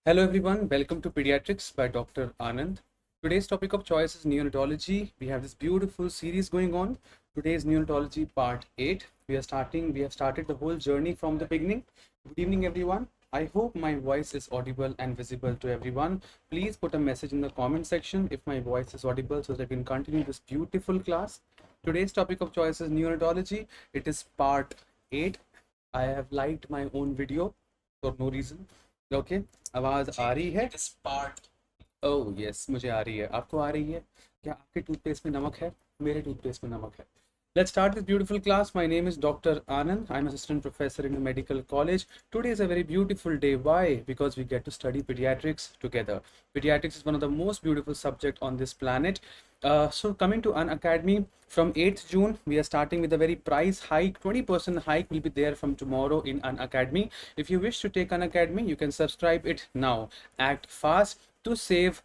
Hello everyone, welcome to Pediatrics by Dr. Anand. Today's topic of choice is neonatology. We have this beautiful series going on. Today is neonatology part 8. We have started the whole journey from the beginning. Good evening everyone. I hope my voice is audible and visible to everyone. Please put a message in the comment section if my voice is audible so that we can continue this beautiful class. Today's topic of choice is neonatology. It is part 8. I have liked my own video for no reason. Okay आवाज आ रही है this part oh yes मुझे आ रही है आपको आ रही है क्या आपके टूथपेस्ट में नमक है मेरे टूथपेस्ट में नमक है Let's start this beautiful class. My name is Dr. Anand. I'm assistant professor in the medical college. Today is a very beautiful day. Why? Because we get to study pediatrics together. Pediatrics is one of the most beautiful subjects on this planet. So coming to Unacademy, from 8th June, we are starting with a very price hike. 20% hike will be there from tomorrow in Unacademy. If you wish to take Unacademy, you can subscribe it now. Act fast to save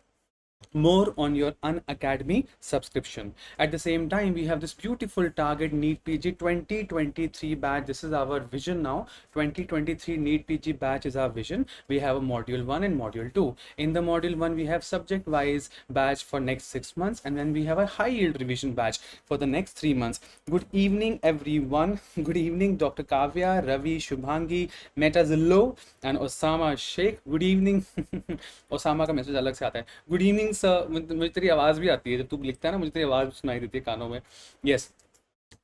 more on your Unacademy subscription. At the same time, we have this beautiful target NEET PG 2023 batch. This is our vision now. 2023 NEET PG batch is our vision. We have a module 1 and module 2. In the module 1, we have subject wise batch for next 6 months, and then we have a high yield revision batch for the next 3 months. Good evening everyone. Good evening Dr. Kavya, Ravi, Shubhangi, Metazillo and Osama Sheikh. Good evening. Osama का message अलग से आता है. Good evening sir. मुझे तेरी आवाज़ भी आती है जब तू लिखता है ना, मुझे तेरी आवाज़ सुनाई देती है कानों में. Yes.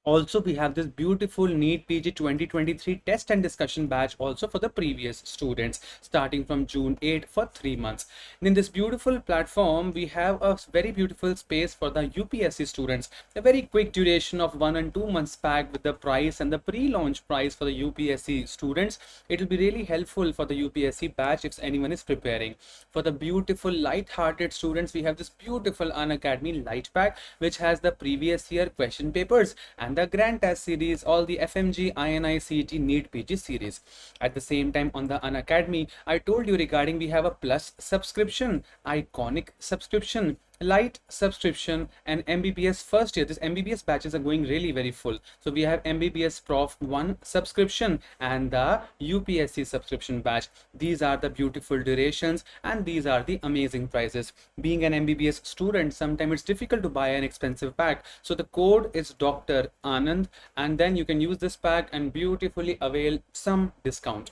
Also, we have this beautiful NEET PG 2023 test and discussion batch also for the previous students starting from June 8 for 3 months. And in this beautiful platform, we have a very beautiful space for the UPSC students. A very quick duration of 1 and 2 months pack with the price and the pre-launch price for the UPSC students. It will be really helpful for the UPSC batch if anyone is preparing. For the beautiful light-hearted students, we have this beautiful Unacademy light pack which has the previous year question papers and the Grand Test series, all the FMG, INI, CET, NEET PG series. At the same time, on the Unacademy, I told you regarding we have a plus subscription, iconic subscription, light subscription, and MBBS first year. This MBBS batches are going really very full. So we have MBBS Prof 1 subscription and the UPSC subscription batch. These are the beautiful durations and these are the amazing prices. Being an MBBS student, sometimes it's difficult to buy an expensive pack. So the code is Dr. Anand and then you can use this pack and beautifully avail some discount.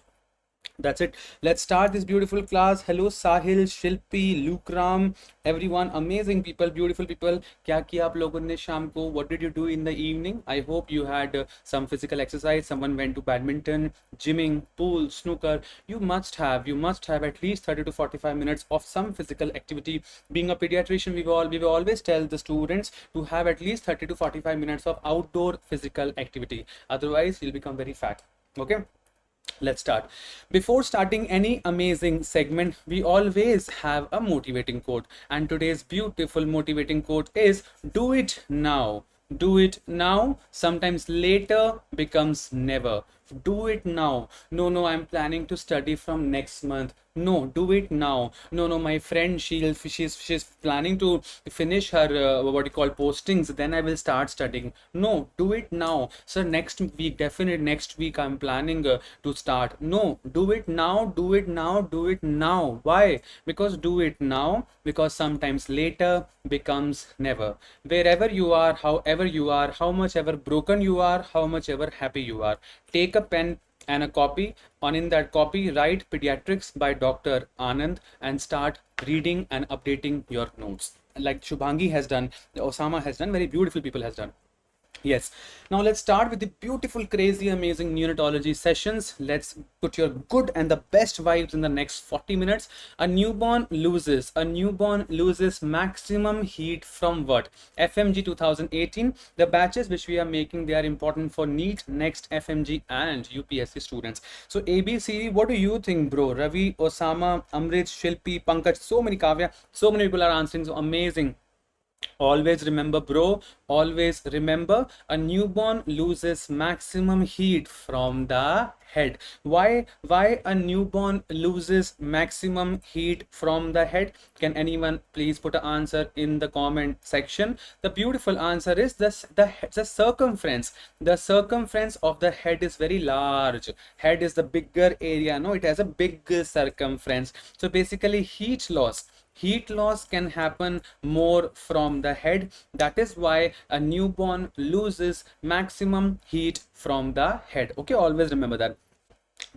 That's it. Let's start this beautiful class. Hello Sahil, Shilpi, Lukram, everyone, amazing people, beautiful people. क्या किया आप लोगों ने शाम को? What did you do in the evening? I hope you had some physical exercise. Someone went to badminton, gymming, pool, snooker. You must have at least 30 to 45 minutes of some physical activity. Being a pediatrician, we will always tell the students to have at least 30 to 45 minutes of outdoor physical activity. Otherwise, you'll become very fat. Okay. Let's start. Before starting any amazing segment, we always have a motivating quote, and today's beautiful motivating quote is do it now. Do it now. Sometimes later becomes never. Do it now. No, I'm planning to study from next month. No, do it now. No, my friend, she's planning to finish her what you call postings, then I will start studying. No, do it now. So next week, definitely next week I'm planning to start. No, do it now. Do it now. Do it now. Why? Because do it now, because sometimes later becomes never. Wherever you are, however you are, how much ever broken you are, how much ever happy you are, take a pen and a copy, and in that copy write Pediatrics by Dr. Anand and start reading and updating your notes like Shubhangi has done, Osama has done, very beautiful people has done. Yes. Now let's start with the beautiful, crazy, amazing neonatology sessions. Let's put your good and the best vibes in the next 40 minutes. A newborn loses maximum heat from what? FMG 2018. The batches which we are making, they are important for NEET, next FMG and UPSC students. So ABC, what do you think, bro? Ravi, Osama, Amrit, Shilpi, Pankaj, so many, Kavya, so many people are answering. So amazing. Always remember, bro, always remember, a newborn loses maximum heat from the head. Why a newborn loses maximum heat from the head? Can anyone please put an answer in the comment section? The beautiful answer is this: the circumference. The circumference of the head is very large. Head is the bigger area. No, it has a big circumference. So basically, heat loss can happen more from the head. That is why a newborn loses maximum heat from the head. Okay, always remember that.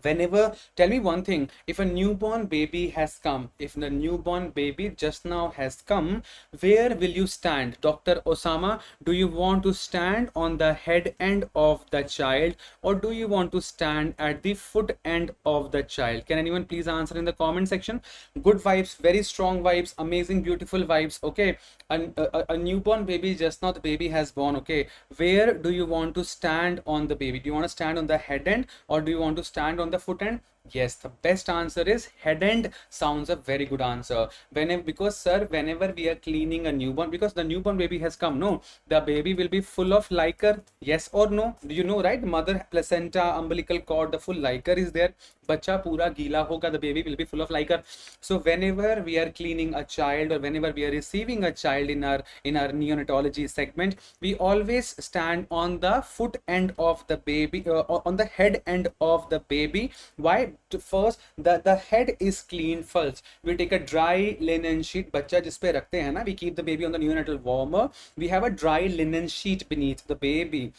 Whenever, tell me one thing, if a newborn baby has come, if the newborn baby just now has come, where will you stand? Dr. Osama, do you want to stand on the head end of the child, or do you want to stand at the foot end of the child? Can anyone please answer in the comment section? Good vibes, very strong vibes, amazing, beautiful vibes. Okay, a newborn baby, just now the baby has born. Okay, where do you want to stand on the baby? Do you want to stand on the head end, or do you want to stand on the foot end? Yes, the best answer is head end sounds a very good answer. Whenever, because sir, whenever we are cleaning a newborn, because the newborn baby has come, no, the baby will be full of liquor. Yes or no? Do you know, right? Mother placenta, umbilical cord, the full liquor is there. Bacha pura gila hoga, the baby will be full of liquor. So whenever we are cleaning a child, or whenever we are receiving a child in our neonatology segment, we always stand on the foot end of the baby, on the head end of the baby. Why? First, the head is clean first. We take a dry linen sheet, बच्चा जिस पे रखते हैं ना, we keep the baby on the neonatal warmer. We have a dry linen sheet beneath the baby.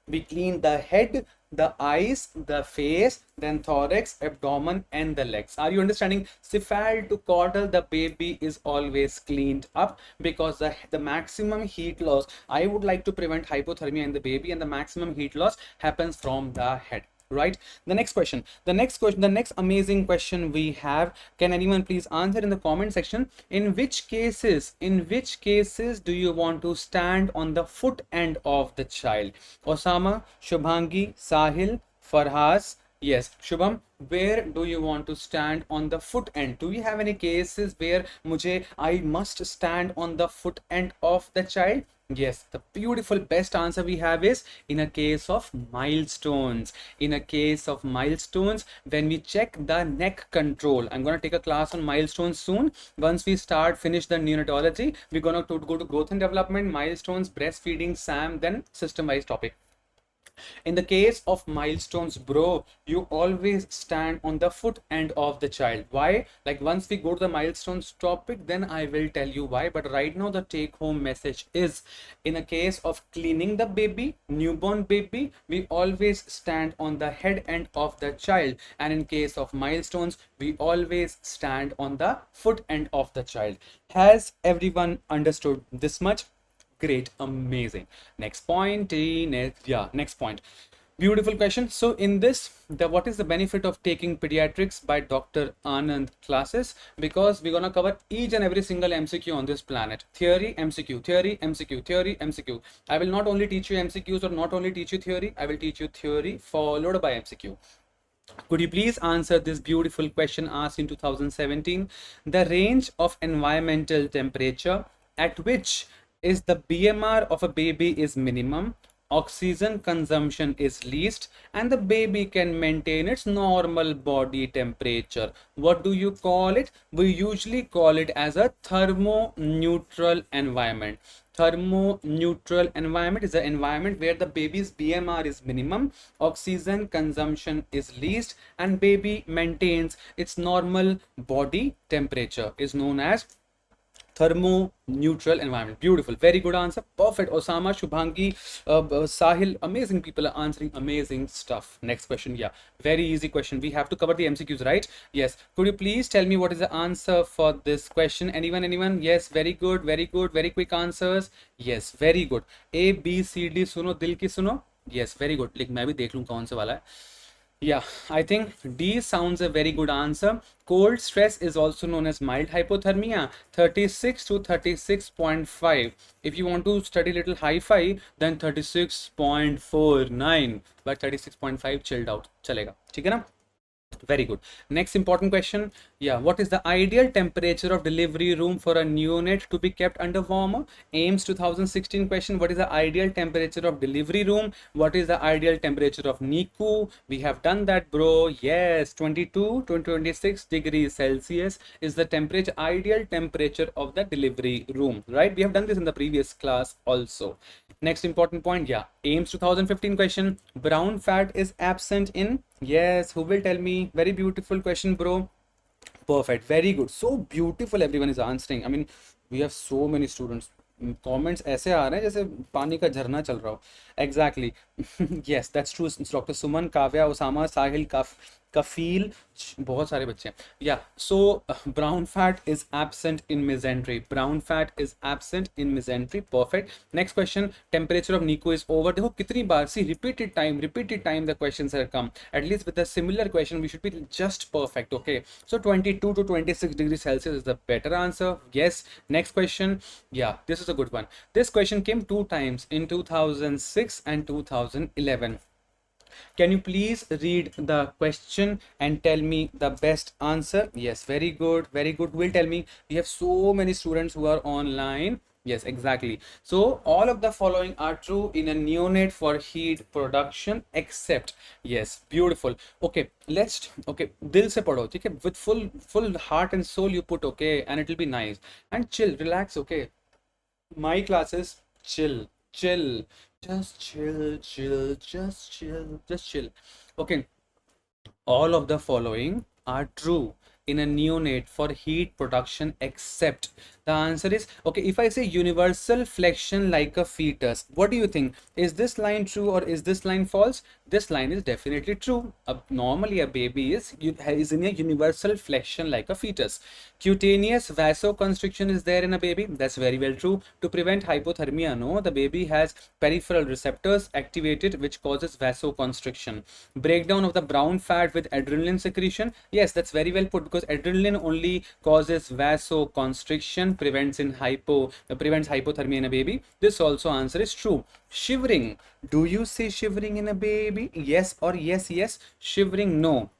We clean the head, the eyes, the face, then thorax, abdomen, and the legs. Are you understanding? Cephal to caudal, the baby is always cleaned up, because the maximum heat loss, I would like to prevent hypothermia in the baby, and the maximum heat loss happens from the head. Right? The next question, the next amazing question we have, can anyone please answer in the comment section? In which cases do you want to stand on the foot end of the child? Osama, Shubhangi, Sahil, Farhas. Yes, Shubham, where do you want to stand on the foot end? Do we have any cases where I must stand on the foot end of the child? Yes, the beautiful best answer we have is in a case of milestones. In a case of milestones, when we check the neck control, I'm going to take a class on milestones soon. Once we finish the neonatology, we're going to go to growth and development, milestones, breastfeeding, SAM, then system-wise topic. In the case of milestones, bro, you always stand on the foot end of the child. Why? Like once we go to the milestones topic, then I will tell you why. But right now the take home message is, in a case of cleaning the baby, newborn baby, we always stand on the head end of the child. And in case of milestones, we always stand on the foot end of the child. Has everyone understood this much? Great, amazing. Next point, next point. Beautiful question. So in this, what is the benefit of taking pediatrics by Dr. Anand classes? Because we're gonna cover each and every single MCQ on this planet. Theory, MCQ, theory, MCQ, theory, MCQ. I will not only teach you MCQs or not only teach you theory, I will teach you theory followed by MCQ. Could you please answer this beautiful question asked in 2017? The range of environmental temperature at which is the BMR of a baby is minimum, oxygen consumption is least, and the baby can maintain its normal body temperature. What do you call it? We usually call it as a thermoneutral environment. Thermoneutral environment is an environment where the baby's BMR is minimum, oxygen consumption is least, and baby maintains its normal body temperature, is known as thermoneutral environment. Beautiful, very good answer, perfect. Osama, Shubhangi, Sahil, amazing people are answering amazing stuff. Next question, yeah, very easy question. We have to cover the MCQs, right? Yes. Could you please tell me what is the answer for this question? Anyone? Yes, very good, very quick answers. Yes, very good. A B C D सुनो, दिल की सुनो. Yes, very good. लेकिन मैं भी देख लूँ कौन सा वाला है. Yeah, I think D sounds a very good answer. Cold stress is also known as mild hypothermia, 36 to 36.5. If you want to study little hi-fi, then 36.49, but 36.5 chilled out. चलेगा, ठीक है ना? Very good. Next important question. Yeah, what is the ideal temperature of delivery room for a neonate to be kept under warmer? AIMS 2016 question. What is the ideal temperature of delivery room? What is the ideal temperature of NICU? We have done that, bro. Yes, 22 to 26 degrees Celsius is the temperature, ideal temperature of the delivery room, right? We have done this in the previous class also. Next important point. Yeah, AIMS 2015 question. Brown fat is absent in. Yes, who will tell me? Very beautiful question, bro. Perfect. Very good. So beautiful. Everyone is answering. I mean, we have so many students. Comments ऐसे आ रहे हैं जैसे पानी का झरना चल रहा हो. Exactly. Yes, that's true. Dr. Suman, Kavya, Osama, Sahil, Kafil, बहुत सारे बच्चे हैं. Yeah. So brown fat is absent in mesentery. Brown fat is absent in mesentery. Perfect. Next question. Temperature of NICU is over. देखो कितनी बार see repeated time the questions have come. At least with a similar question we should be just perfect. Okay. So 22 to 26 degrees Celsius is the better answer. Yes. Next question. Yeah, this is a good one. This question came 2 times in 2006 and 2011. Can you please read the question and tell me the best answer? Yes, very good, very good. Who will tell me? We have so many students who are online. Yes, exactly. So all of the following are true in a neonate for heat production except. Yes, beautiful. Okay, let's. Okay, dil se padho. Okay, with full heart and soul you put. Okay, and it will be nice and chill, relax. Okay, my classes, chill, just chill. Okay, all of the following are true in a neonate for heat production except. The answer is, okay, if I say universal flexion like a fetus, what do you think? Is this line true or is this line false? This line is definitely true. Normally a baby is in a universal flexion like a fetus. Cutaneous vasoconstriction is there in a baby. That's very well true. To prevent hypothermia, no, the baby has peripheral receptors activated which causes vasoconstriction. Breakdown of the brown fat with adrenaline secretion. Yes, that's very well put because adrenaline only causes vasoconstriction, prevents hypothermia in a baby. This also answer is true. Shivering. Do you see shivering in a baby? Yes or yes. Shivering, no.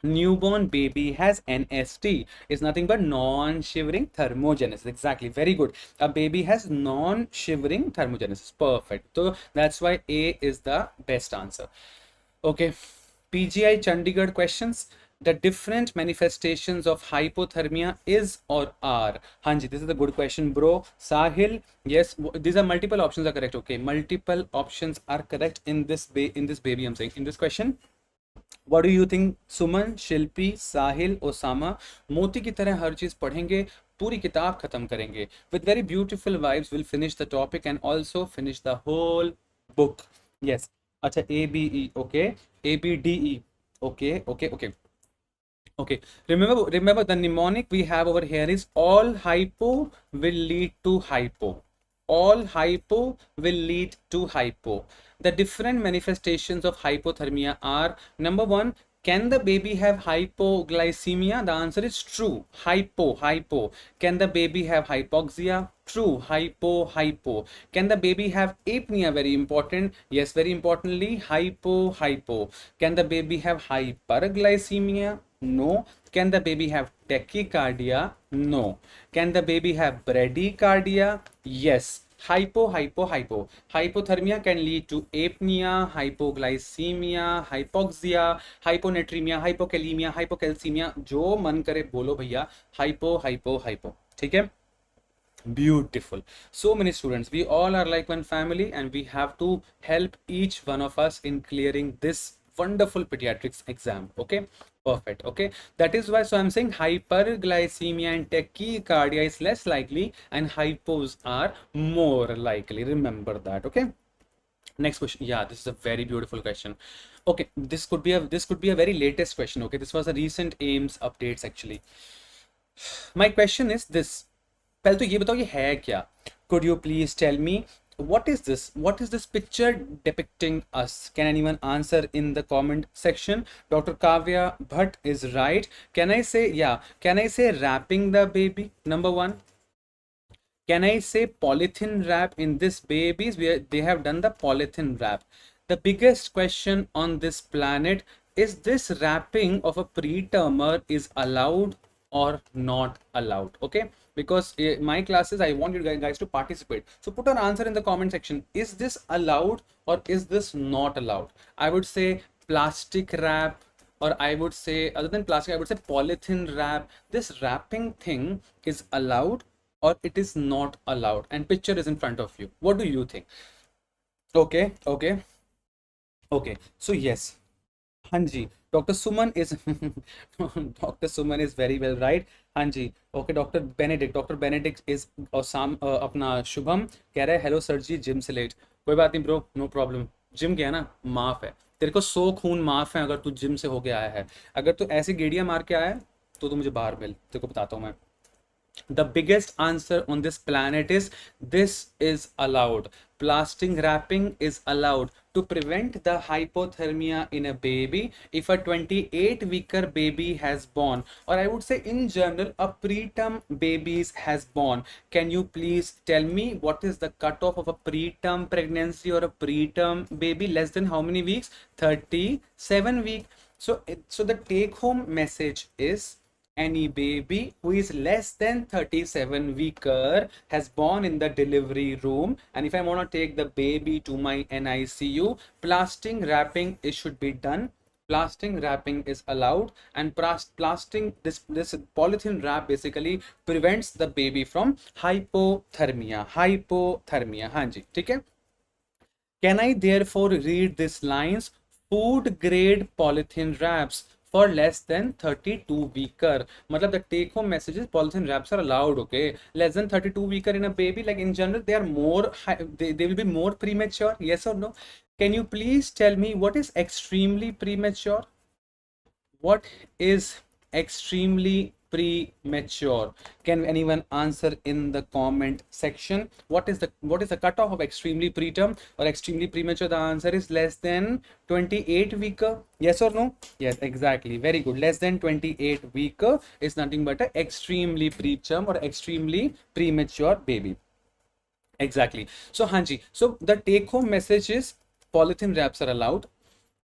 Newborn baby has NST. Is nothing but non-shivering thermogenesis. Exactly. Very good. A baby has non-shivering thermogenesis. Perfect. So that's why A is the best answer. Okay. PGI Chandigarh questions. The different manifestations of hypothermia is or are. Hanji, this is a good question, bro. Sahil, yes, these are multiple options are correct. Okay, multiple options are correct in this baby. I'm saying in this question. What do you think? Suman, Shilpi, Sahil, Osama, मोती की तरह हर चीज पढ़ेंगे, पूरी किताब खत्म करेंगे. With very beautiful vibes, we'll finish the topic and also finish the whole book. Yes. अच्छा, A B E. Okay. A B D E. Okay. Okay. Remember the mnemonic we have over here is all hypo will lead to hypo. All hypo will lead to hypo. The different manifestations of hypothermia are: number one, can the baby have hypoglycemia? The answer is true. Hypo. Can the baby have hypoxia? True. Hypo. Can the baby have apnea? Very important. Yes, very importantly, hypo. Can the baby have hyperglycemia? No. Can the baby have tachycardia? No. Can the baby have bradycardia? Yes. Hypo. Hypothermia can lead to apnea, hypoglycemia, hypoxia, hyponatremia, hypokalemia, hypocalcemia. जो मन करे बोलो भैया. Hypo. ठीक है? Beautiful. So many students. We all are like one family and we have to help each one of us in clearing this wonderful pediatrics exam. Okay, perfect. Okay, that is why, so I'm saying hyperglycemia and tachycardia is less likely and hypos are more likely. Remember that. Okay, next question. Yeah, this is a very beautiful question. Okay, this could be a very latest question. Okay, this was a recent AIMS updates actually. My question is this. पहले तो ये बताओ ये है क्या? Could you please tell me what is this? What is this picture depicting us? Can anyone answer in the comment section? Dr. Kavya Bhatt is right. Can I say, yeah, can I say wrapping the baby? Number one. Can I say polythene wrap in this babies? They have done the polythene wrap. The biggest question on this planet, is this wrapping of a pretermer is allowed or not allowed? Okay, because my classes, I want you guys to participate. So put an answer in the comment section. Is this allowed or is this not allowed? I would say plastic wrap, or I would say, other than plastic, I would say polythene wrap. This wrapping thing is allowed or it is not allowed, and picture is in front of you. What do you think? Okay, okay, okay. So yes, Hanji, Dr. Suman is Dr. Suman is very well right. Hanji, okay. Dr. Benedict is अपना शुभम कह रहा है hello sir जी gym से late, कोई बात नहीं bro, no problem. Gym गया ना, माफ है तेरे को, 100 खून माफ है अगर तू जिम से होके आया है। अगर तू ऐसे गेड़ियां मार के आया है तो तू मुझे बाहर मिल, तेरे को बताता हूँ मैं। The biggest answer on this planet is this is allowed. Plastic wrapping is allowed to prevent the hypothermia in a baby if a 28-weeker baby has born, or I would say in general a preterm babies has born. Can you please tell me what is the cutoff of a preterm pregnancy or a preterm baby? Less than how many weeks? 37 weeks. So the take home message is, any baby who is less than 37 weeker has born in the delivery room, and if I want to take the baby to my NICU, plastic wrapping should be done. Plastic wrapping is allowed, and plastic, this polythene wrap basically prevents the baby from hypothermia. हाँ जी, ठीक है। Can I therefore read these lines? Food grade polythene wraps for less than 32 weeker. Matlab the take home message is polythene wraps are allowed, okay? Less than 32 weeker in a baby, like in general, they are more, they will be more premature, yes or no? Can you please tell me what is extremely premature? What is extremely premature? Can anyone answer in the comment section? What is the cutoff of extremely preterm or extremely premature? The answer is less than 28 weeker. Yes or no? Yes, exactly. Very good. Less than 28 weeker is nothing but an extremely preterm or extremely premature baby. Exactly. So Hanji, so the take home message is polythene wraps are allowed.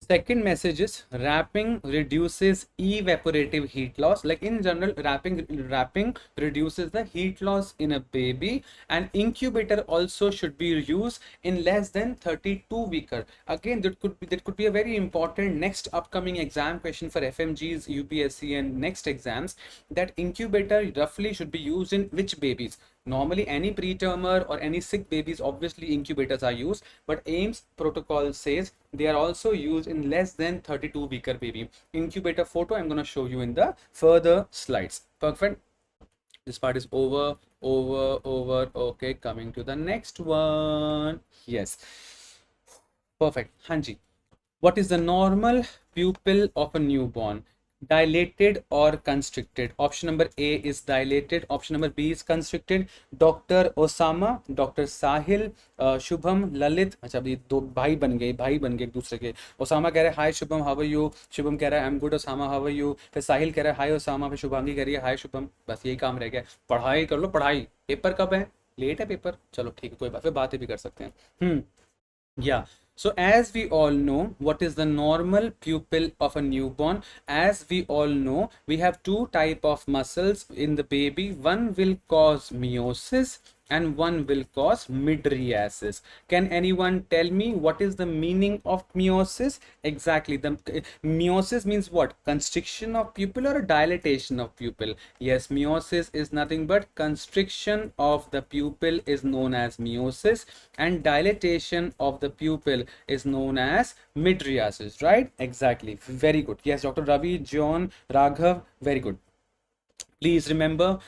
Second message is wrapping reduces evaporative heat loss. Like in general, wrapping reduces the heat loss in a baby, and incubator also should be used in less than 32 weeker. Again, that could be a very important next upcoming exam question for FMGs, UPSC and next exams, that incubator roughly should be used in which babies. Normally any pretermer or any sick babies, obviously incubators are used, but AIMS protocol says they are also used in less than 32 weeker baby. Incubator photo I'm going to show you in the further slides. Perfect. This part is over. Okay, coming to the next one. Yes, perfect. Hanji, what is the normal pupil of a newborn? Dilated or constricted? Option number A is dilated, option number B is constricted. Dr. Osama, Dr. Sahil, Shubham, Lalit, अच्छा अभी दो भाई बन गए एक दूसरे के। Osama कह रहे हैं hi Shubham how are you, Shubham कह रहा है I am good Osama how are you, फिर साहिल कह रहा है हाय ओसामा, फिर शुभांगी कह रही है हाय शुभम। बस यही काम रह गया, पढ़ाई कर लो पढ़ाई। पेपर कब है? लेट है पेपर, चलो ठीक है कोई बात, फिर बातें भी कर सकते हैं। Yeah. So as we all know, what is the normal pupil of a newborn? As we all know, we have two type of muscles in the baby. One will cause meiosis and one will cause mydriasis. Can anyone tell me what is the meaning of meiosis? Exactly, the meiosis means what? Constriction of pupil or a dilatation of pupil? Yes, meiosis is nothing but constriction of the pupil is known as meiosis, and dilatation of the pupil is known as mydriasis, right? Exactly, very good. Yes, Dr. Ravi, John, Raghav, very good. Please remember,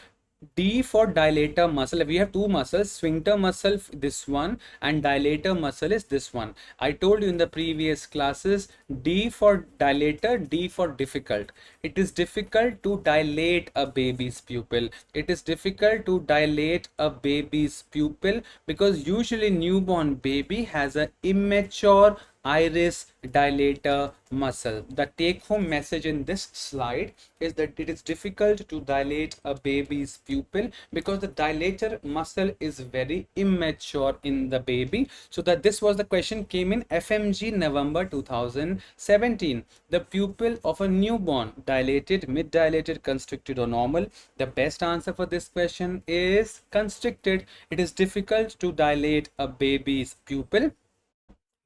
D for dilator muscle. We have two muscles, sphincter muscle, this one, and dilator muscle is this one. I told you in the previous classes, D for dilator, D for difficult. It is difficult to dilate a baby's pupil. It is difficult to dilate a baby's pupil because usually newborn baby has an immature iris dilator muscle. The take home message in this slide is that it is difficult to dilate a baby's pupil because the dilator muscle is very immature in the baby. So that this was the question came in FMG November 2017. The pupil of a newborn dilated, mid dilated, constricted or normal? The best answer for this question is constricted. It is difficult to dilate a baby's pupil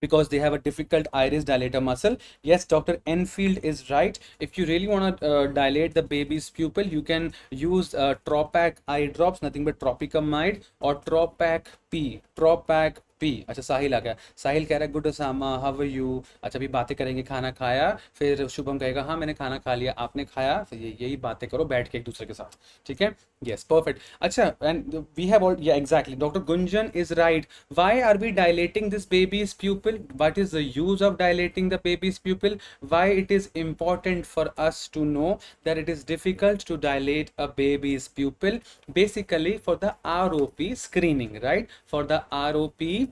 because they have a difficult iris dilator muscle. Yes, Dr. Enfield is right. If you really want to dilate the baby's pupil, you can use Tropac eye drops, nothing but tropicamide, or Tropac P. Tropac P. अच्छा साहिल आ गया. साहिल कह रहा है good Osama, how are you. अच्छा अभी बातें करेंगे, खाना खाया, फिर शुभम कहेगा हाँ मैंने खाना खा लिया, आपने खाया, फिर यही बातें करो बैठ के एक दूसरे के साथ. ठीक है. Yes, perfect. Acha, and we have all, yeah, exactly. Dr. Gunjan is right. Why are we dilating this baby's pupil? What is the use of dilating the baby's pupil? Why it is important for us to know that it is difficult to dilate a baby's pupil? Basically for the ROP screening, right? For the ROP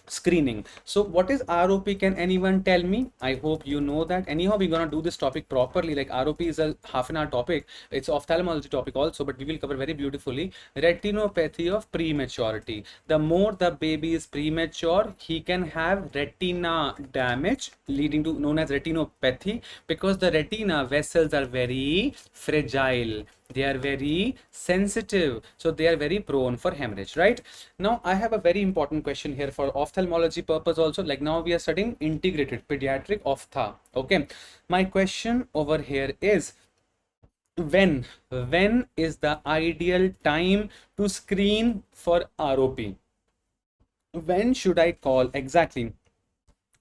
screening. So what is ROP? Can anyone tell me? I hope you know that. Anyhow, we're gonna do this topic properly. Like ROP is a half an hour topic. It's ophthalmology topic also, but we will cover very beautifully. Retinopathy of prematurity. The more the baby is premature, he can have retina damage leading to known as retinopathy, because the retina vessels are very fragile. They are very sensitive, so they are very prone for hemorrhage, right? Now I have a very important question here for ophthalmology purpose also. Like now we are studying integrated pediatric ophtha. Okay, my question over here is, when is the ideal time to screen for ROP? When should I call exactly?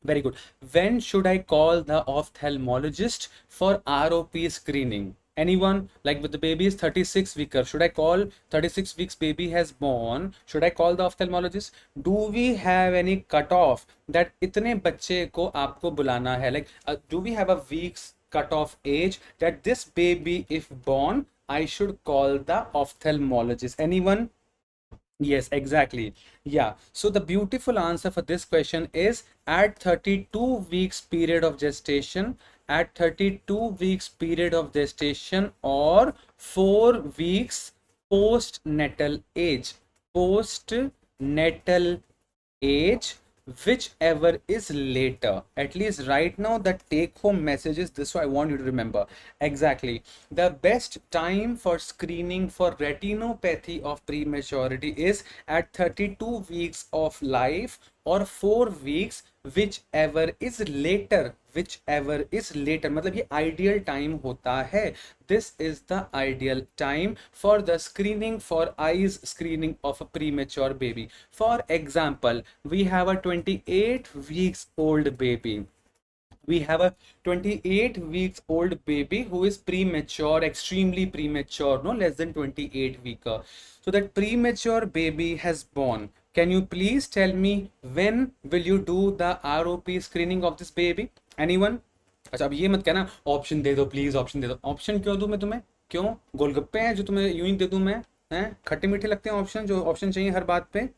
Very good. When should I call the ophthalmologist for ROP screening? Anyone? Like with the baby is 36 weeker, should I call 36 weeks baby has born, should I call the ophthalmologist? Do we have any cutoff that itne bacche ko aapko bulana hai? Like do we have a week's cutoff age that this baby if born I should call the ophthalmologist? Anyone? Yes, exactly. Yeah. So the beautiful answer for this question is at 32 weeks period of gestation, at 32 weeks period of gestation, or 4 weeks postnatal age. Postnatal age, whichever is later. At least right now the take home message is this, so I want you to remember exactly the best time for screening for retinopathy of prematurity is at 32 weeks of life or 4 weeks, whichever is later. Whichever is later मतलब ये ideal time होता है. This is the ideal time for the screening for eyes screening of a premature baby. For example, we have a 28 weeks old baby. We have a 28 weeks old baby who is premature, extremely premature, no less than 28 weeker. So that premature baby has born. Can you please tell me when will you do the ROP screening of this baby? Anyone? अच्छा अब ये मत कहना option दे दो please, option दे दो. Option क्यों दूं मैं तुम्हें? क्यों? गोलगप्पे हैं जो तुम्हें यूं ही दे दूं मैं? हैं? खट्टे मीठे लगते हैं ऑप्शन, जो ऑप्शन चाहिए हर बात पे.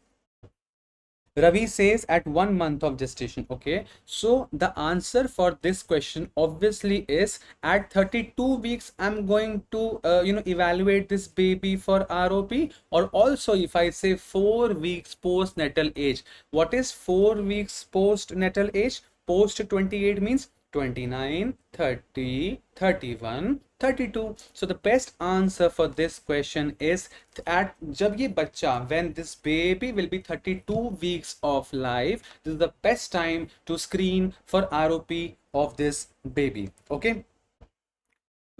Ravi says at 1 month of gestation. Okay, so the answer for this question obviously is at 32 weeks I'm going to evaluate this baby for ROP, or also if I say 4 weeks postnatal age. What is 4 weeks postnatal age? Post 28 means 29, 30, 31, 32. So the best answer for this question is at jab ye bacha, when this baby will be 32 weeks of life, this is the best time to screen for ROP of this baby. Okay,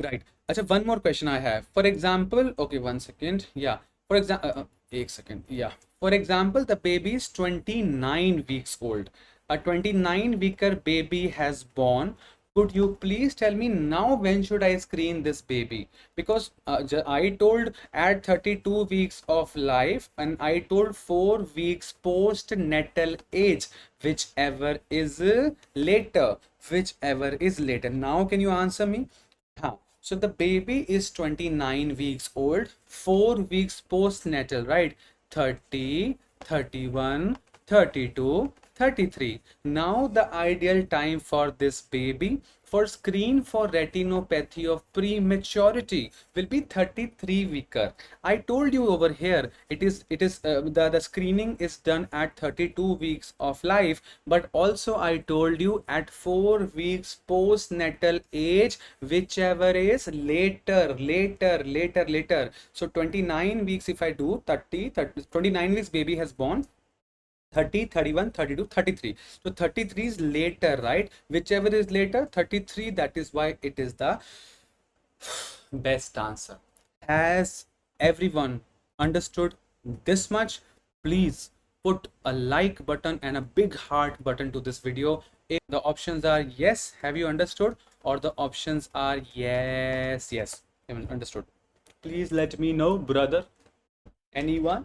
right. Acha, one more question I have. For example, okay, 1 second. Yeah, for example, 1 second. Yeah, for example, the baby is 29 weeks old. A 29 weeker baby has born. Could you please tell me now when should I screen this baby? Because I told at 32 weeks of life and I told 4 weeks postnatal age, whichever is later. Whichever is later. Now can you answer me? Huh. So the baby is 29 weeks old, 4 weeks postnatal, right? 30, 31, 32, 33. Now the ideal time for this baby for screen for retinopathy of prematurity will be 33 weeker. I told you over here the screening is done at 32 weeks of life, but also I told you at 4 weeks postnatal age, whichever is later. So 29 weeks, if I do 29 weeks baby has born, 30, 31, 32, 33. So 33 is later, right? Whichever is later, 33, that is why it is the best answer. Has everyone understood this much? Please put a like button and a big heart button to this video. If the options are yes, have you understood? Or the options are yes, understood. Please let me know, brother. Anyone?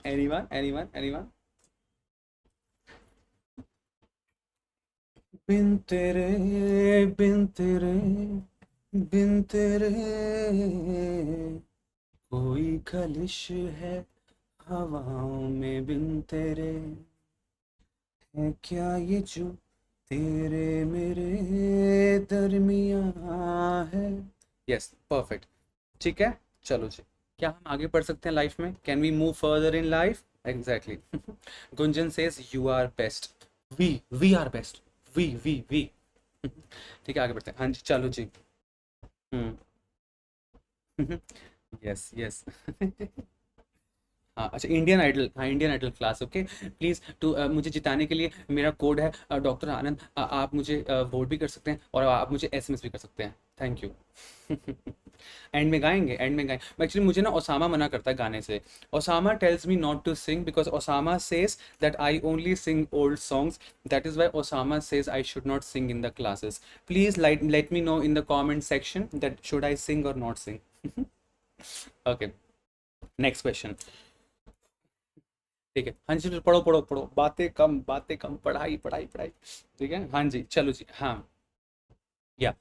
बिन तेरे कोई खलिश है हवाओं में, बिन तेरे है क्या ये जो तेरे मेरे दरमिया है. Yes, perfect. ठीक है, चलो जी. क्या हम आगे बढ़ सकते हैं लाइफ में? Can we move further in life? Exactly. Gunjan says you are best. We are best. We. ठीक है, आगे बढ़ते हैं. हाँ जी, चलो जी. यस. हाँ, अच्छा, Indian Idol class. Okay, please टू मुझे जिताने के लिए मेरा कोड है डॉक्टर आनंद. आप मुझे वोट भी कर सकते हैं और आप मुझे एसएमएस भी कर सकते हैं. Thank you. एंड में गाएंगे. एक्चुअली मुझे ना ओसामा मना करता है गाने से. Osama tells me not to sing because Osama says that I only sing old songs. That is why Osama says I should not sing in the classes. Please let me know in the comment section that should I sing or not sing. Okay, next question. ठीक है, हाँ जी, पढ़ो. बातें कम, पढ़ाई. ठीक है, हाँ जी, चलो जी. हाँ, या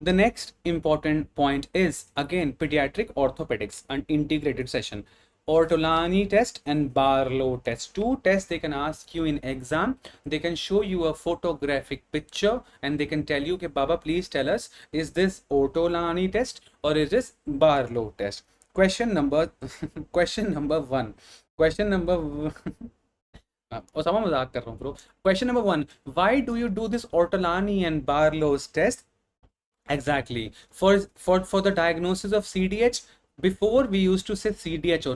the next important point is again pediatric orthopedics, an integrated session. Ortolani test and Barlow test, two tests they can ask you in exam. They can show you a photographic picture and they can tell you, okay, Baba, please tell us, is this Ortolani test or is this Barlow test? Question number one. Osama मजाक कर रहा हूँ bro. Question number 1. Why do you do this Ortolani and Barlow's test? Exactly. For the diagnosis of CDH, before we used to say CDH,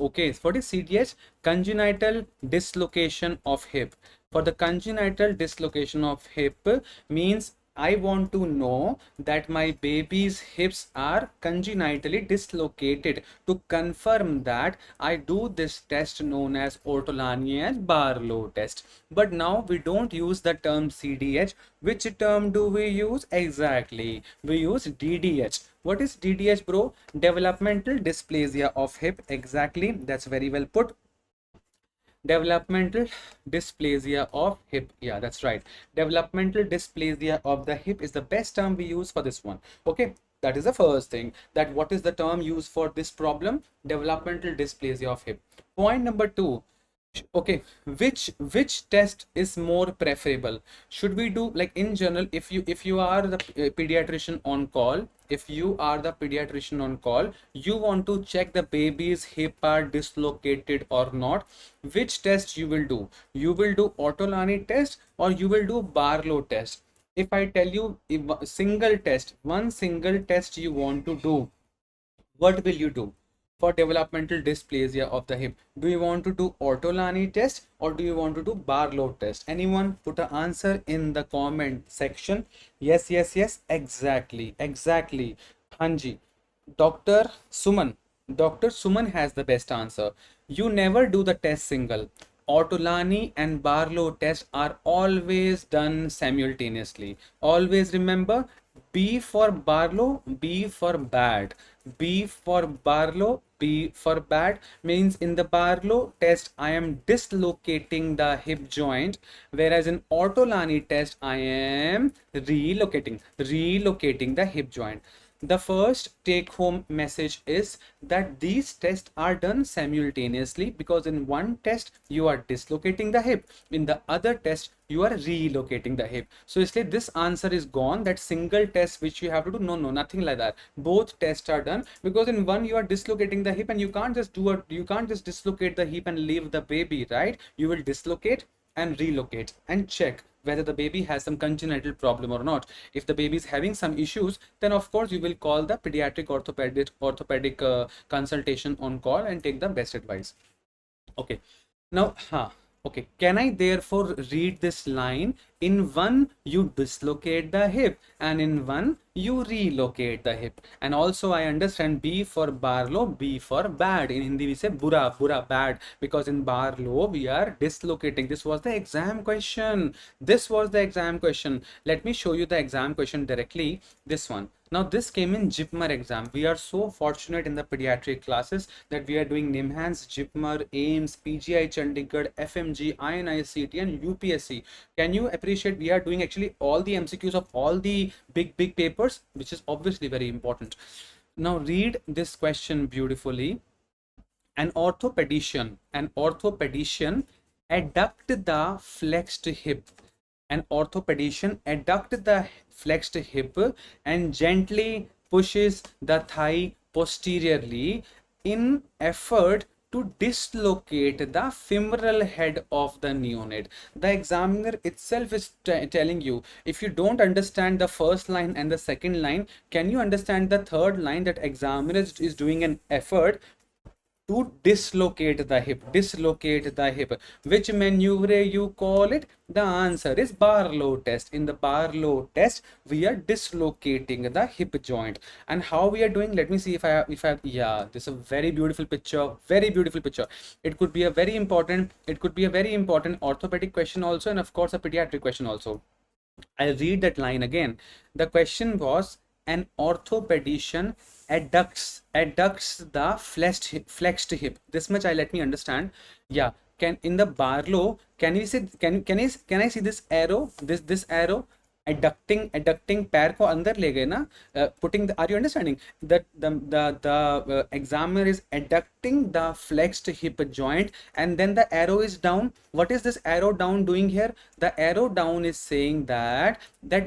okay, what is CDH? Congenital dislocation of hip. For the congenital dislocation of hip means I want to know that my baby's hips are congenitally dislocated. To confirm that, I do this test known as Ortolani and Barlow test. But now we don't use the term CDH. Which term do we use? Exactly, we use DDH. What is DDH, bro? Developmental dysplasia of hip. Exactly, that's very well put. Developmental dysplasia of hip. Yeah, that's right. Developmental dysplasia of the hip is the best term we use for this one. Okay, that is the first thing. That what is the term used for this problem? Developmental dysplasia of hip. Point number 2. Okay, which test is more preferable? Should we do, like, in general, if you are the pediatrician on call, you want to check the baby's hip are dislocated or not, which test you will do? You will do Ortolani test or you will do Barlow test? If I tell you one single test you want to do, what will you do? For developmental dysplasia of the hip, do you want to do Ortolani test or do you want to do Barlow test? Anyone put an answer in the comment section. Yes, exactly. Hanji, Dr. Suman has the best answer. You never do the test single. Ortolani and Barlow test are always done simultaneously. Always remember, B for Barlow, B for bad. B for Barlow, B for bad means in the Barlow test I am dislocating the hip joint, whereas in Ortolani test I am relocating the hip joint. the first take home message is that these tests are done simultaneously, because in one test you are dislocating the hip, in the other test you are relocating the hip. So isliye this answer is gone, that single test which you have to do. No, nothing like that. Both tests are done, because in one you are dislocating the hip, and you can't just dislocate the hip and leave the baby, right? You will dislocate and relocate and check whether the baby has some congenital problem or not. If the baby is having some issues, then of course you will call the pediatric orthopedic consultation on call and take the best advice. Okay, now okay, can I therefore read this line? In one you dislocate the hip, and in one you relocate the hip. And also I understand B for Barlow, B for bad. In Hindi we say bura, bad, because in Barlow we are dislocating. This was the exam question. This was the exam question. Let me show you the exam question directly. This one. Now this came in JIPMER exam. We are so fortunate in the pediatric classes that we are doing NIMHANS, JIPMER, AIMS, PGI Chandigarh, FMG, INICT and UPSC. Can you appreciate we are doing actually all the MCQs of all the big papers, which is obviously very important. Now read this question beautifully. An orthopedician adduct the flexed hip. An orthopedician adduct the flexed hip and gently pushes the thigh posteriorly in effort to dislocate the femoral head of the neonate. The examiner itself is telling you, if you don't understand the first line and the second line, can you understand the third line, that examiner is doing an effort to dislocate the hip. Which maneuver you call it? The answer is Barlow test. In the Barlow test, we are dislocating the hip joint. And how we are doing? Let me see if I yeah, this is a very beautiful picture. It could be a very important orthopedic question also, and of course a pediatric question also. I'll read that line again. The question was, an orthopedician adducts the flexed hip. This much let me understand. Yeah, can in the Barlow, can we say, can I see this arrow, this arrow adducting पैर को अंदर ले गए ना, putting the, are you understanding that the examiner is adducting the flexed hip joint and then the arrow is down? What is this arrow down doing here? The arrow down is saying that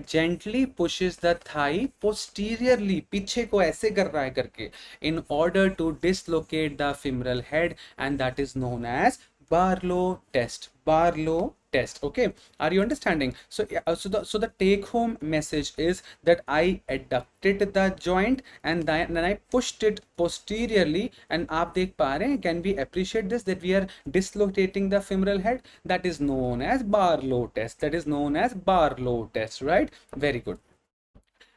gently pushes the thigh posteriorly, पीछे को ऐसे कर रहा है करके, in order to dislocate the femoral head, and that is known as Barlow test. Okay, are you understanding? So so the take home message is that I adducted the joint and then I pushed it posteriorly, and आप देख पा रहे हैं, can we appreciate this, that we are dislocating the femoral head? That is known as Barlow test, right? Very good.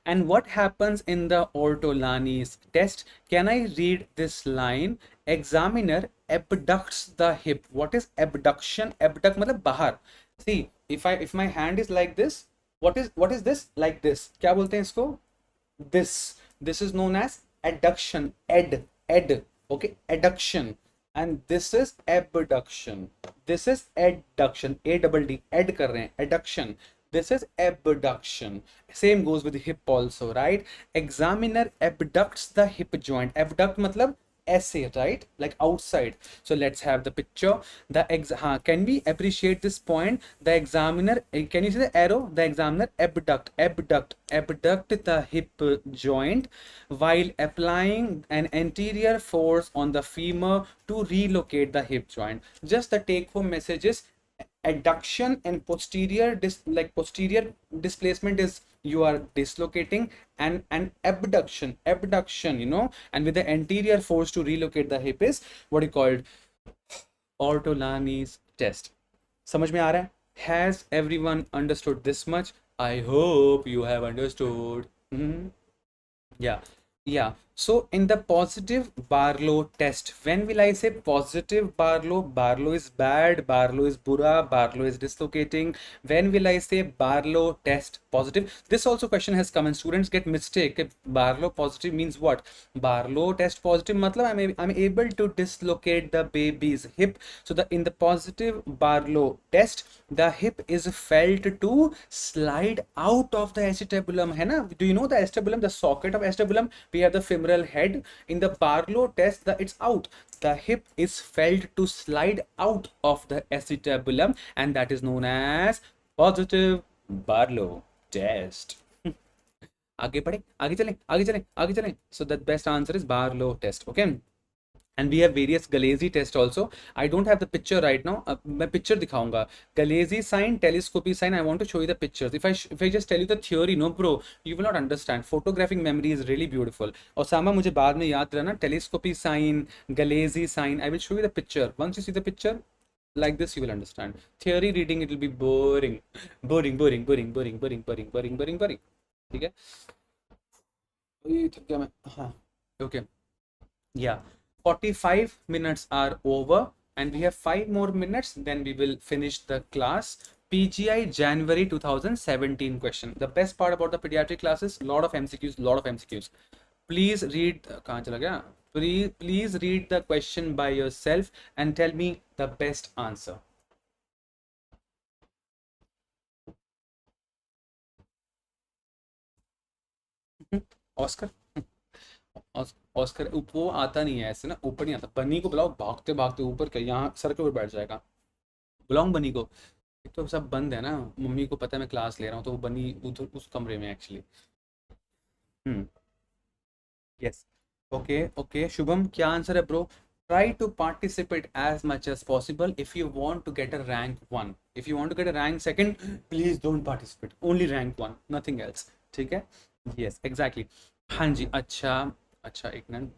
And what happens in the Ortolani's test? Can I read this line? Examiner abducts the hip. What is abduction? Abduct मतलब बाहर. See, if my hand is like this, what is this? Like this. क्या बोलते हैं इसको? This is known as adduction. Okay, adduction. And this is abduction. This is adduction. ADD. Add कर रहे हैं. Adduction. This is abduction. Same goes with the hip also, right? Examiner abducts the hip joint. Abduct matlab ऐसे, right? Like outside. So let's have the picture. Can we appreciate this point? The examiner, can you see the arrow? The examiner abduct the hip joint while applying an anterior force on the femur to relocate the hip joint. Just the take home message is adduction and posterior displacement is you are dislocating, and abduction, you know, and with the anterior force to relocate the hip is what you called Ortolani's test. समझ में आ रहा है? Has everyone understood this much? I hope you have understood. Yeah. So in the positive Barlow test, when will I say positive Barlow? Barlow is bad, Barlow is bura, Barlow is dislocating. When will I say Barlow test positive? This also question has come and students get mistake. If Barlow positive means what? Barlow test positive matlab I'm able to dislocate the baby's hip. So in the positive Barlow test, the hip is felt to slide out of the acetabulum. है ना? Do you know the acetabulum, the socket of acetabulum? We have the femoral head. In the Barlow test, it's out. The hip is felt to slide out of the acetabulum, and that is known as positive Barlow test. आगे बढ़े, आगे चलें, आगे चलें, आगे चलें. So the best answer is Barlow test. Okay. And we have various Galeazzi test also. I don't have the picture right now. मैं picture दिखाऊंगा. Galeazzi sign, telescopy sign. I want to show you the pictures. If I just tell you the theory, no bro, you will not understand. Photographic memory is really beautiful. Osama मुझे बाद में याद रहना. Telescopy sign, Galeazzi sign. I will show you the picture. Once you see the picture, like this, you will understand. Theory reading, it will be boring, boring, boring, boring, boring, boring, boring, boring, boring, boring. ठीक है? थक गया मैं. हाँ. Okay. Yeah. 45 minutes are over and we have 5 more minutes, then we will finish the class. PGI January 2017 question. The best part about the pediatric classes, lot of MCQs. Please read, कहाँ चला गया? Please read the question by yourself and tell me the best answer. Oscar? Oscar वो आता नहीं है ऐसे ना, ऊपर नहीं आता. बनी को बुलाओ, भागते भागते ऊपर के यहाँ सर के ऊपर बैठ जाएगा. बुलाऊं बनी को? एक तो सब बंद है ना, मम्मी को पता है मैं क्लास ले रहा हूँ, तो वो बनी उधर उस कमरे में एक्चुअली. यस. ओके शुभम, क्या आंसर है bro? Try to participate as much as possible. If you want to get a rank 1, if you want to get a rank 2nd, please don't participate. Only rank 1, nothing else. ठीक है? Yes, exactly. हाँ जी. अच्छा एक minute.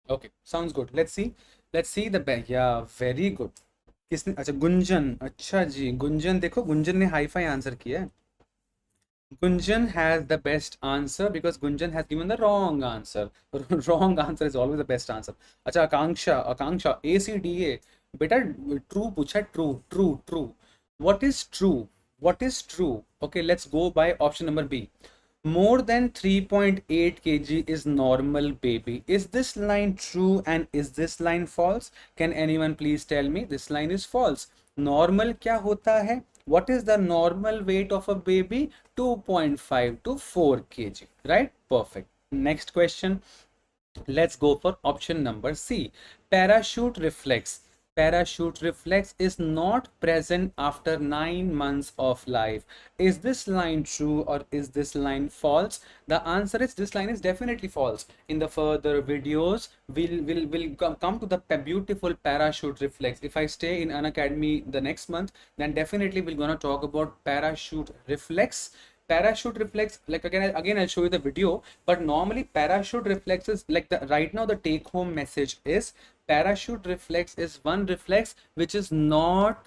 Okay, sounds good. Let's see the back. Yeah, very good. किसने? अच्छा गुंजन. अच्छा जी, गुंजन देखो, गुंजन ने हाई फाई आंसर किया है. Gunjan has the best answer because Gunjan has given the wrong answer. Wrong answer is always the best answer. अच्छा आकांक्षा ACDA बेटा true पूछा. True. What is true? Okay, let's go by option number B. More than 3.8 kg is normal baby. Is this line true and is this line false? Can anyone please tell me? This line is false. Normal क्या होता है? What is the normal weight of a baby? 2.5 to 4 kg, right? Perfect. Next question. Let's go for option number C. Parachute reflex. Parachute reflex is not present after 9 months of life. Is this line true or is this line false? The answer is this line is definitely false. In the further videos, we'll come to the beautiful parachute reflex. If I stay in Unacademy the next month, then definitely we're gonna talk about parachute reflex. Parachute reflex, like again I'll show you the video, but normally parachute reflex is like right now the take home message is parachute reflex is one reflex which is not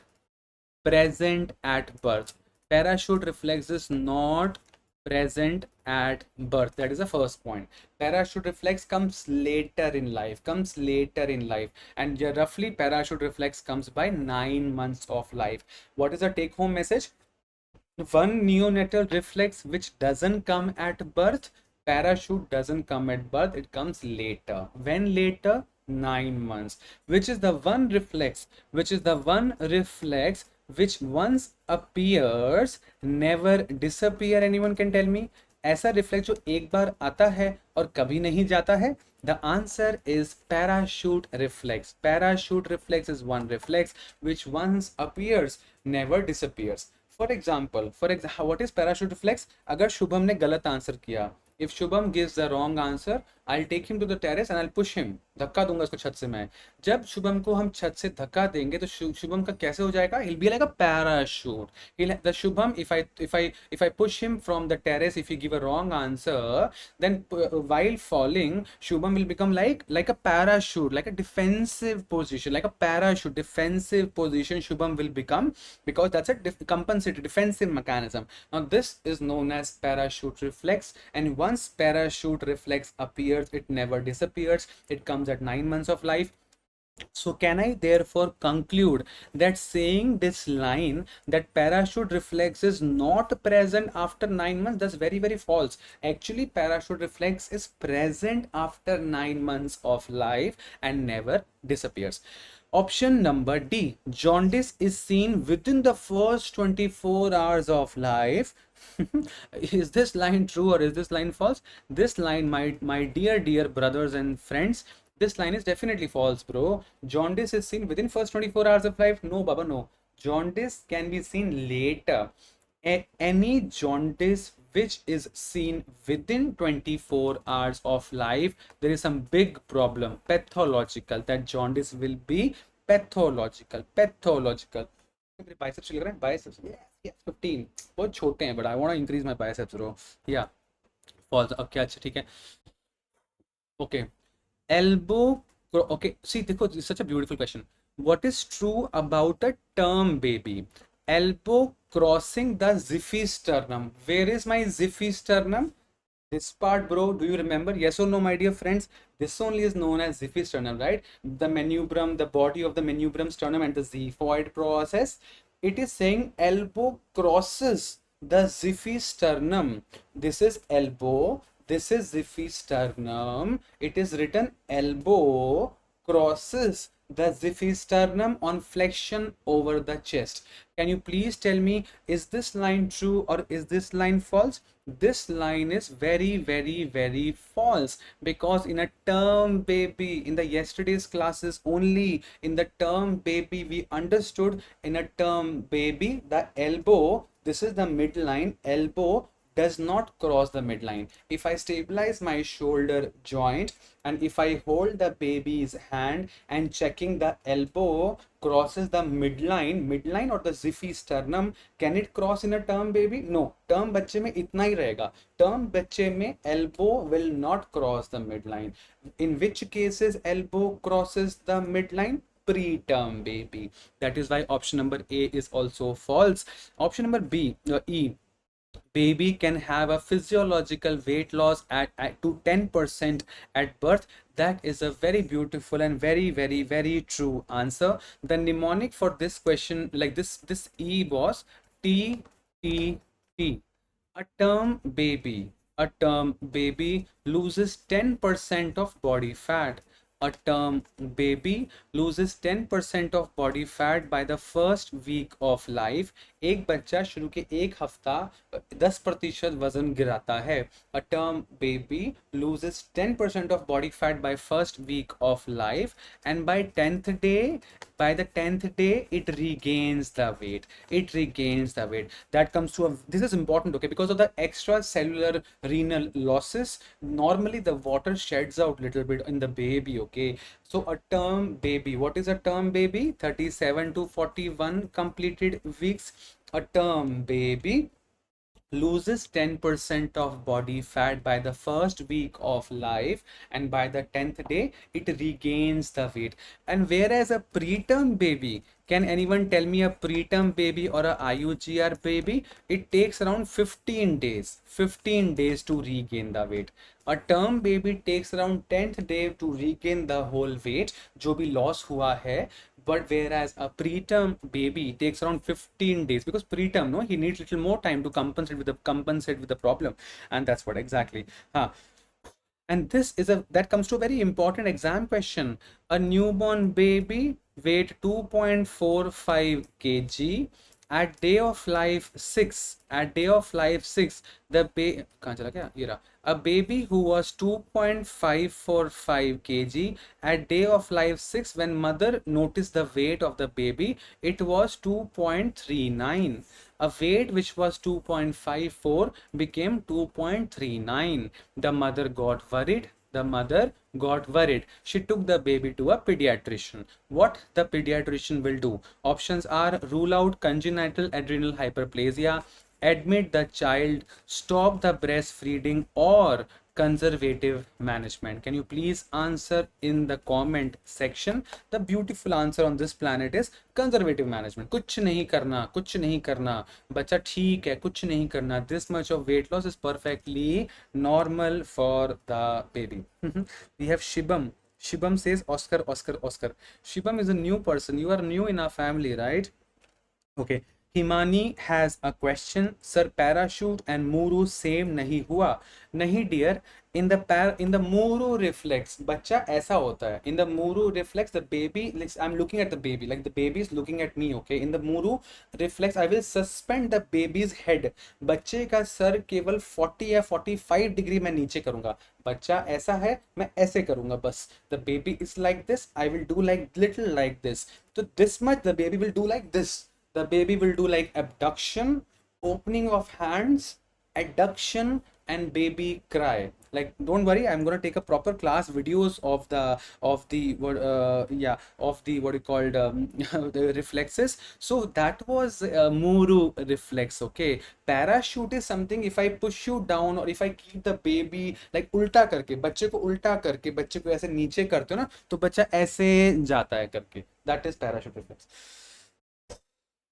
present at birth. Parachute reflex is not present at birth. That is the first point. Parachute reflex comes later in life, and roughly parachute reflex comes by 9 months of life. What is the take home message? One neonatal reflex which doesn't come at birth. Parachute doesn't come at birth, it comes later. When later? 9 months. Which is the one reflex which once appears never disappear? Anyone can tell me? ऐसा reflex जो एक बार आता है और कभी नहीं जाता है? The answer is parachute reflex. Parachute reflex is one reflex which once appears never disappears. For example, what is parachute reflex? अगर शुभम ने गलत आंसर किया, if Shubham gives the wrong answer, I'll take him to the terrace and I'll push him. धक्का दूंगा उसको छत से मैं. जब शुभम को हम छत से धक्का देंगे तो शुभम का कैसे हो जाएगा? He'll be like a parachute. The Shubham, if I push him from the terrace, if you give a wrong answer, then while falling, Shubham will become like a parachute, like a defensive position, like a parachute defensive position. Shubham will become, because that's a compensated defensive mechanism. Now this is known as parachute reflex, and once parachute reflex appears, it never disappears. It comes at 9 months of life. So can I therefore conclude that saying this line, that parachute reflex is not present after 9 months, that's very, very false. Actually, parachute reflex is present after 9 months of life and never disappears. Option number D, jaundice is seen within the first 24 hours of life. Is this line true or is this line false? This line, my dear brothers and friends, this line is definitely false, bro. Jaundice is seen within first 24 hours of life. No, Baba, no. Jaundice can be seen later. Any jaundice which is seen within 24 hours of life, there is some big problem, pathological. That jaundice will be pathological. Biceps लग रहा है? Biceps, yes, 15. बहुत छोटे हैं, but I want to increase my biceps, bro. Yeah, false. Okay, अच्छा ठीक है. Okay. Elbow, okay, see, this is such a beautiful question. What is true about a term baby? Elbow crossing the xiphisternum. Where is my xiphisternum? This part, bro, do you remember? Yes or no, my dear friends? This only is known as xiphisternum, right? The manubrium, the body of the manubrium sternum and the xiphoid process. It is saying elbow crosses the xiphisternum. This is elbow. This is xiphisternum. It is written elbow crosses the xiphisternum on flexion over the chest. Can you please tell me, is this line true or is this line false? This line is very, very, very false, because in a term baby, in the yesterday's classes only, in the term baby, we understood in a term baby, the elbow, this is the midline, elbow does not cross the midline. If I stabilize my shoulder joint and if I hold the baby's hand and checking the elbow crosses the midline or the xiphisternum, can it cross in a term baby? No. Term बच्चे में इतना ही रहेगा. Term बच्चे में elbow will not cross the midline. In which cases elbow crosses the midline? Preterm baby. That is why option number A is also false. Option number B, E. Baby can have a physiological weight loss to 10% at birth. That is a very beautiful and very, very, very true answer. The mnemonic for this question, like this E was T T T. A term baby loses 10% of body fat. A term baby loses 10% of body fat by the first week of life. एक बच्चा शुरू के एक हफ्ता 10% वजन गिराता है. A term baby loses 10% of body fat by first week of life, and by the 10th day, it regains the weight. That comes to this is important, okay, because of the extracellular renal losses. Normally the water sheds out little bit in the baby, okay. So a term baby, what is a term baby? 37 to 41 completed weeks. A term baby loses 10% of body fat by the first week of life, and by the 10th day it regains the weight. And whereas a preterm baby, can anyone tell me a preterm baby or a IUGR baby? It takes around 15 days to regain the weight. A term baby takes around 10th day to regain the whole weight जो भी loss हुआ है. But whereas a preterm baby takes around 15 days, because preterm, no, he needs little more time to compensate with the problem, and that's what exactly. And this is that comes to a very important exam question. A newborn baby weight 2.45 kg at day of life 6. A baby who was 2.545 kg at day of life 6, when mother noticed the weight of the baby, it was 2.39. A weight which was 2.54 became 2.39. The mother got worried. The mother got worried. She took the baby to a pediatrician. What the pediatrician will do? Options are rule out congenital adrenal hyperplasia, admit the child, stop the breastfeeding, or conservative management. Can you please answer in the comment section? The beautiful answer on this planet is conservative management. कुछ नहीं करना, कुछ नहीं करना, बच्चा ठीक है, कुछ नहीं करना. This much of weight loss is perfectly normal for the baby. We have Shibam. Shibam says Oscar, Oscar, Oscar. Shibam is a new person. You are new in our family, right? Okay. Himani has a question. Sir, parachute and Muru same नहीं हुआ. नहीं dear. In the Muru reflex, बच्चा ऐसा होता है. In the Muru reflex, the baby, I'm looking at the baby, like the baby is looking at me, okay? In the Muru reflex, I will suspend the baby's head. बच्चे का sir केवल 40 या 45 degree में नीचे करूंगा. बच्चा ऐसा है, मैं ऐसे करूंगा बस. The baby is like this, I will do like little like this. So this much, the baby will do like this. The baby will do like abduction, opening of hands, adduction, and baby cry. Like, don't worry, I'm gonna take a proper class videos of the what you called the reflexes. So that was Muru reflex. Okay, parachute is something if I push you down or if I keep the baby like उल्टा करके, बच्चे को उल्टा करके, बच्चे को ऐसे नीचे करते हो ना, तो बच्चा ऐसे जाता है करके. That is parachute reflex.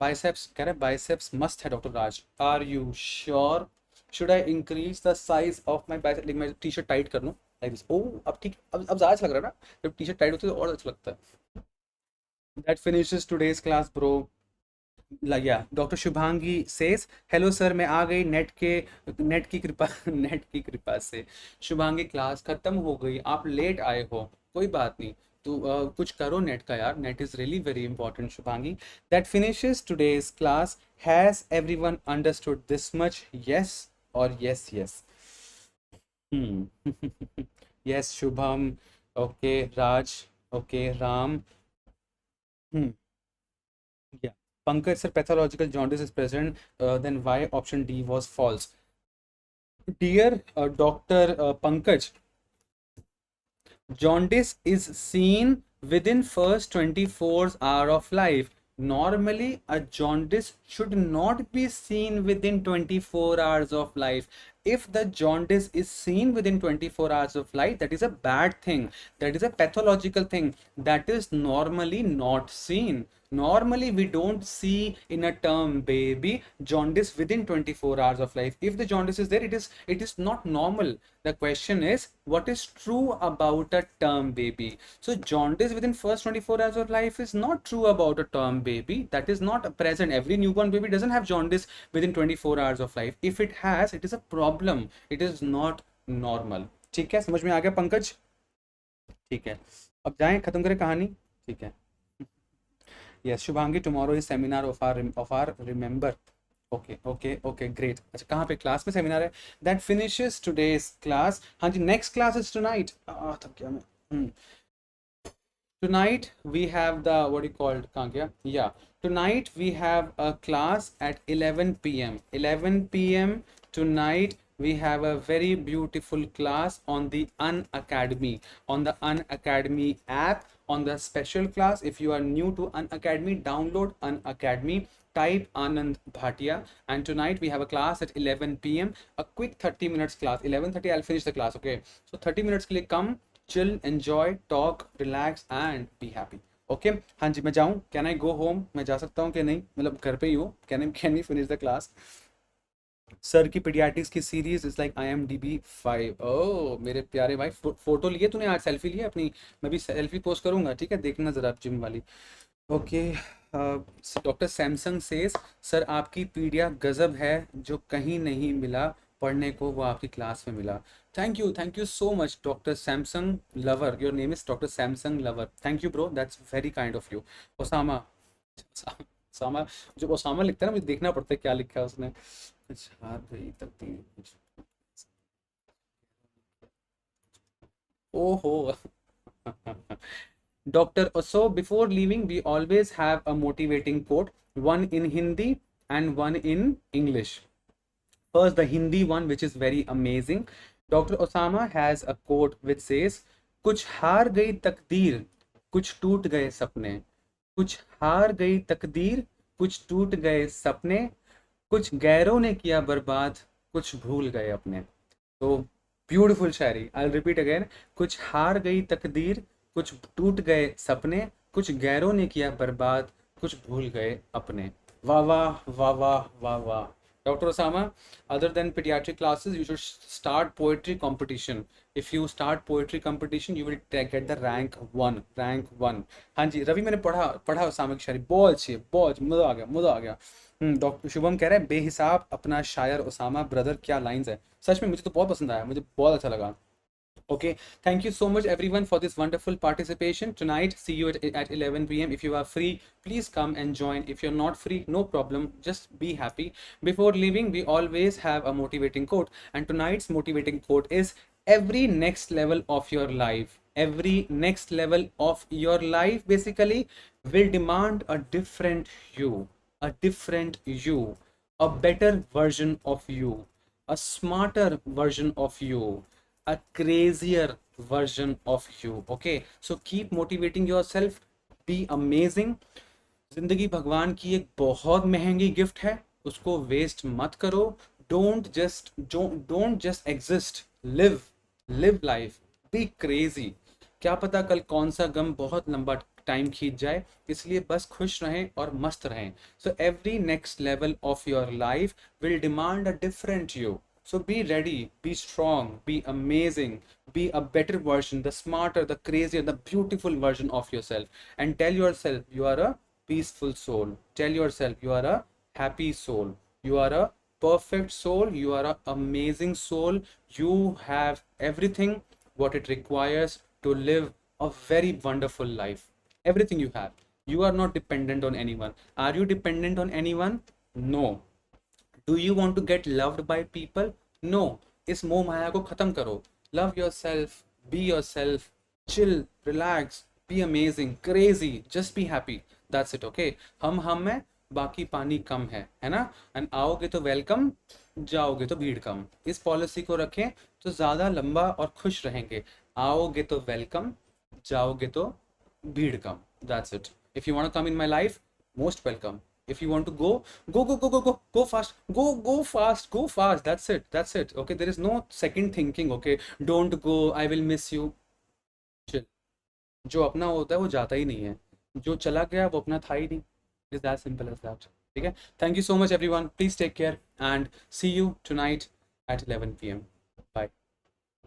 Biceps, कह रहे biceps must है doctor Raj. Are you sure? Should I increase the size of my bicep? like मैं टी-शर्ट टाइट कर लूं like this. Oh, अब ठीक, अब ज़्यादा अच्छा लग रहा है ना, जब टी-शर्ट टाइट होती है तो और अच्छा लगता है. That finishes today's class, bro. Yeah, doctor Shubhangi says hello sir, मैं आ गई नेट की कृपा नेट की कृपा से. शुभांगी, क्लास खत्म हो गई, आप लेट आए हो, कोई बात नहीं, तो कुछ करो नेट का यार. Net is really very important. Shubhangi, that finishes today's class. Has everyone understood this much? Yes और yes yes. Yes Shubham, okay Raj, okay Ram. Yeah, Pankaj sir, pathological jaundice is present, then why option D was false? Dear Dr. Pankaj, jaundice is seen within first 24 hours of life. Normally, a jaundice should not be seen within 24 hours of life. If the jaundice is seen within 24 hours of life, that is a bad thing. That is a pathological thing. That is normally not seen. Normally, we don't see in a term baby jaundice within 24 hours of life. If the jaundice is there, it is not normal. The question is, what is true about a term baby? So jaundice within first 24 hours of life is not true about a term baby. That is not present. Every newborn baby doesn't have jaundice within 24 hours of life. If it has, it is a problem. It is not normal. ठीक है, समझ में आ गया पंकज? ठीक है, अब जाएं, खत्म करें कहानी. ठीक है. Yes, Shubhangi, tomorrow is seminar of our remember. Okay, great. अच्छा, कहाँ पे क्लास में सेमिनार है? That finishes today's class. हाँ जी, next class is tonight. थक गया मैं. Tonight we have the what you called, कहाँ गया? Yeah, tonight we have a class at 11 p.m. 11 p.m. tonight. We have a very beautiful class on the Unacademy, on the Unacademy app, on the special class. If you are new to Unacademy, download Unacademy, type Anand Bhatia, and tonight we have a class at 11 p.m. A quick 30 minutes class. 11:30 I'll finish the class. Okay, so 30 minutes के लिए come, chill, enjoy, talk, relax and be happy. Okay, हाँ जी, मैं जाऊँ? Can I go home? मैं जा सकता हूँ कि नहीं? मतलब घर पे ही हूँ. Can we finish the class? Sir की पीडियाट्रिक्स की सीरीज इज लाइक IMDb 5. ओ मेरे प्यारे भाई, फोटो लिए तूने आज? सेल्फी लिए अपनी? मैं भी सेल्फी पोस्ट करूंगा, ठीक है, देखना जरा जिम वाली. Okay. Doctor Samsung says sir आपकी पीडिया गजब है, जो कहीं नहीं मिला पढ़ने को वो आपकी क्लास में मिला. Thank you so much doctor Samsung lover. Your name is doctor Samsung lover. Thank you bro, that's very kind of you. Osama जो ओसामा लिखता है ना, मुझे देखना पड़ता है क्या लिखा है उसने. ओहो. Doctor, so before leaving, we always have a motivating quote, one in Hindi and one in English. First, the Hindi one, which is very amazing. Dr. Osama has a quote which says, कुछ हार गई तकदीर, कुछ टूट गए सपने, कुछ हार गई तकदीर, कुछ टूट गए सपने, कुछ गैरों ने किया बर्बाद, कुछ भूल गए अपने। तो beautiful Shayari, I repeat again, कुछ हार गई तकदीर, कुछ टूट गए सपने, कुछ गैरों ने किया बर्बाद, कुछ भूल गए अपने। वाह वाह वाह वाह वाह वाह। Dr. Osama, other than pediatric classes, you should start poetry competition. If you start poetry competition, you will get the rank one, rank one. हाँ जी रवि, मैंने पढ़ा पढ़ा ओसामा की शायरी, बहुत अच्छी है, बहुत मजा आ गया, मजा आ गया। डॉक्टर शुभम कह रहे हैं बेहिसाब अपना शायर ओसामा ब्रदर, क्या लाइंस है। सच में मुझे तो बहुत पसंद आया, मुझे बहुत अच्छा लगा। Okay, thank you so much everyone for this wonderful participation tonight. See you at 11 p.m. If you are free, please come and join. If you're not free, no problem, just be happy. Before leaving, we always have a motivating quote, and tonight's motivating quote is, every next level of your life, every next level of your life basically will demand a different you, a different you, a better version of you, a smarter version of you, a crazier version of you. Okay, so keep motivating yourself, be amazing. जिंदगी भगवान की एक बहुत महंगी gift है, उसको waste मत करो। Don't just exist, live life, be crazy. क्या पता कल कौन सा गम बहुत लंबा टाइम खींच जाए, इसलिए बस खुश रहें और मस्त रहें। So every next level of your life will demand a different you. So be ready, be strong, be amazing, be a better version, the smarter, the crazier, the beautiful version of yourself. And tell yourself you are a peaceful soul. Tell yourself you are a happy soul. You are a perfect soul. You are an amazing soul. You have everything what it requires to live a very wonderful life. Everything you have. You are not dependent on anyone. Are you dependent on anyone? No. Do you want to get loved by people? No. इस मोह माया को खत्म करो. Love yourself, be yourself, chill, relax, be amazing, crazy, just be happy. That's it, okay? हम है, बाकी पानी कम है ना? And आओगे तो वेलकम, जाओगे तो भीड़ कम. इस पॉलिसी को रखें तो ज़्यादा लंबा और खुश रहेंगे. आओगे तो वेलकम, जाओगे तो भीड़ कम. That's it. If you want to come in my life, most welcome. If you want to go fast, go fast. That's it. Okay, there is no second thinking. Okay, don't go, I will miss you. Chill. जो अपना होता है वो जाता ही नहीं है, जो चला गया वो अपना था ही नहीं. It's that simple as that. ठीक है. Thank you so much everyone. Please take care and see you tonight at 11 p.m.